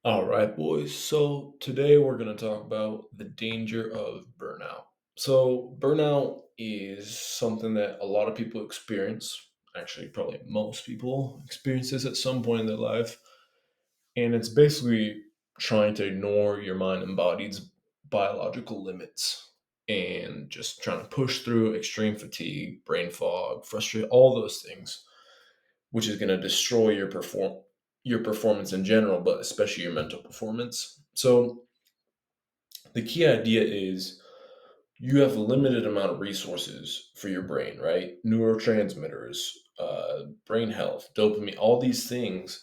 All right, boys. So today we're going to talk about the danger of burnout. So, burnout is something that a lot of people experience. Actually, probably most people experience this at some point in their life. And it's basically trying to ignore your mind and body's biological limits and just trying to push through extreme fatigue, brain fog, frustration, all those things, which is going to destroy your performance in general, but especially your mental performance. So the key idea is you have a limited amount of resources for your brain, right? Neurotransmitters, brain health, dopamine, all these things.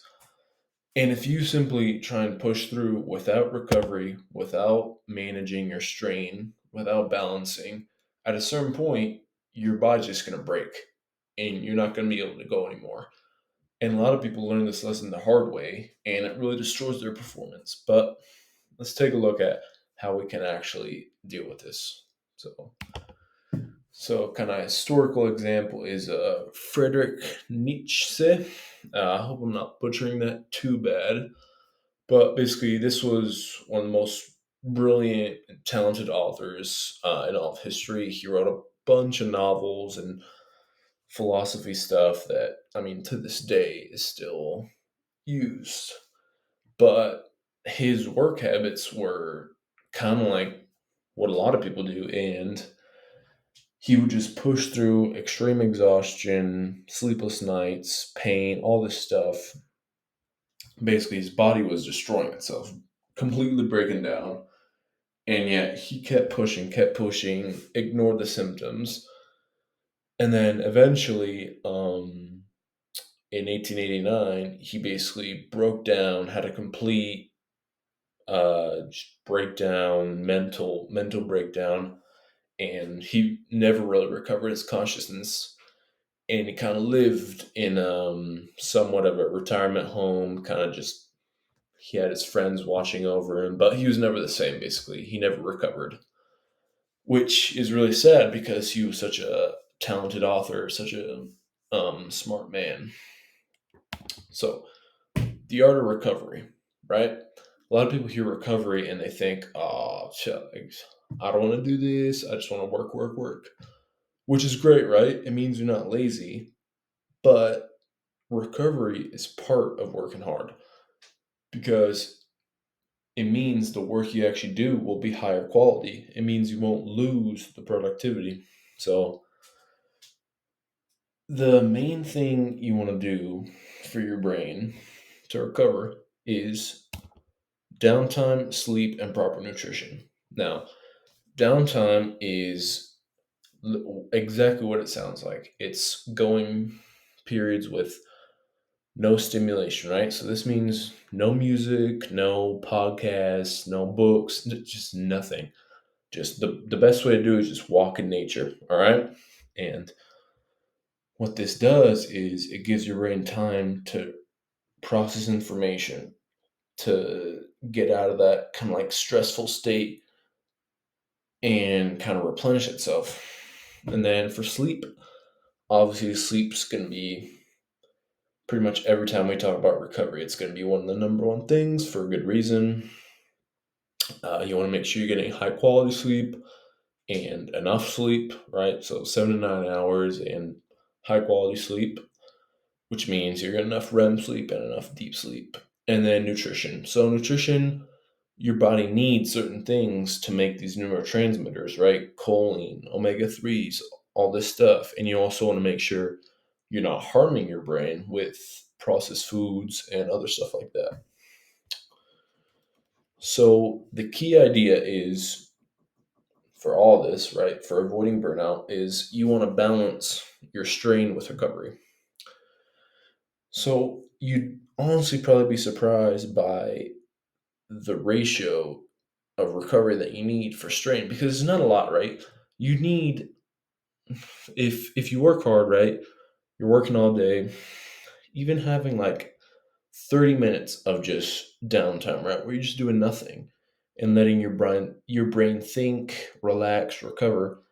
And if you simply try and push through without recovery, without managing your strain, without balancing, at a certain point, your body's just going to break and you're not going to be able to go anymore. And a lot of people learn this lesson the hard way, and it really destroys their performance. But let's take a look at how we can actually deal with this. So kind of historical example is Friedrich Nietzsche. I hope I'm not butchering that too bad. But basically, this was one of the most brilliant and talented authors in all of history. He wrote a bunch of novels and philosophy stuff that, I mean, to this day is still used. But his work habits were kind of like what a lot of people do, and he would just push through extreme exhaustion, sleepless nights, pain, all this stuff. Basically, his body was destroying itself, completely breaking down, and yet he kept pushing, ignored the symptoms, and then eventually, in 1889, he basically broke down, had a complete breakdown, mental breakdown, and he never really recovered his consciousness. And he kind of lived in somewhat of a retirement home, kind of just he had his friends watching over him, but he was never the same. Basically, he never recovered, which is really sad because he was such a talented author, such a smart man. So the art of recovery, right? A lot of people hear recovery and they think, oh, shucks, I don't want to do this. I just want to work, work, work, which is great, right? It means you're not lazy, but recovery is part of working hard because it means the work you actually do will be higher quality. It means you won't lose the productivity. So, the main thing you want to do for your brain to recover is downtime, sleep, and proper nutrition. Now, downtime is exactly what it sounds like. It's going periods with no stimulation, right? So this means no music, no podcasts, no books, just nothing. Just the best way to do it is just walk in nature, all right? And what this does is it gives your brain time to process information, to get out of that kind of like stressful state and kind of replenish itself. And then for sleep, obviously sleep's going to be pretty much every time we talk about recovery, it's going to be one of the number one things for a good reason. You want to make sure you're getting high quality sleep and enough sleep, right? So 7 to 9 hours and high quality sleep, which means you're getting enough REM sleep and enough deep sleep. And then nutrition. So nutrition, your body needs certain things to make these neurotransmitters, right? Choline, omega 3s, all this stuff. And you also want to make sure you're not harming your brain with processed foods and other stuff like that. So the key idea is for all this, right, for avoiding burnout, is you want to balance your strain with recovery. So you'd honestly probably be surprised by the ratio of recovery that you need for strain because it's not a lot, right? You need if you work hard, right? You're working all day, even having like 30 minutes of just downtime, right? Where you're just doing nothing and letting your brain think, relax, recover.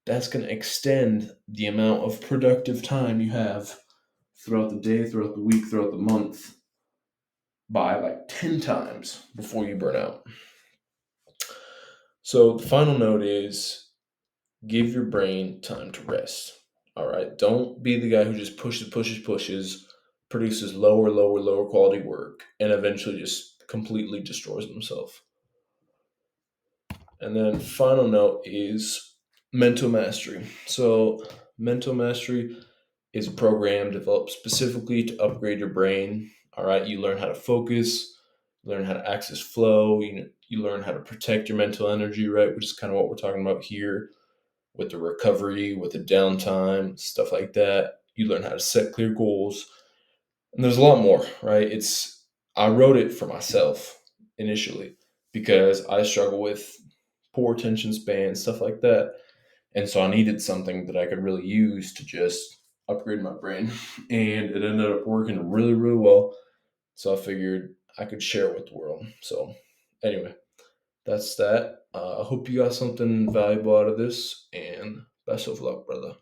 That's going to extend the amount of productive time you have throughout the day, throughout the week, throughout the month by like 10 times before you burn out. So the final note is give your brain time to rest. All right. Don't be the guy who just pushes, produces lower quality work, and eventually just completely destroys himself. And then final note is mental mastery. So mental mastery is a program developed specifically to upgrade your brain. All right, you learn how to focus, learn how to access flow, you learn how to protect your mental energy, right? Which is kind of what we're talking about here with the recovery, with the downtime, stuff like that. You learn how to set clear goals. And there's a lot more, right? I wrote it for myself initially because I struggle with poor attention span, stuff like that. And so I needed something that I could really use to just upgrade my brain. And it ended up working really well. So I figured I could share it with the world. So, anyway, that's that. I hope you got something valuable out of this, and best of luck, brother.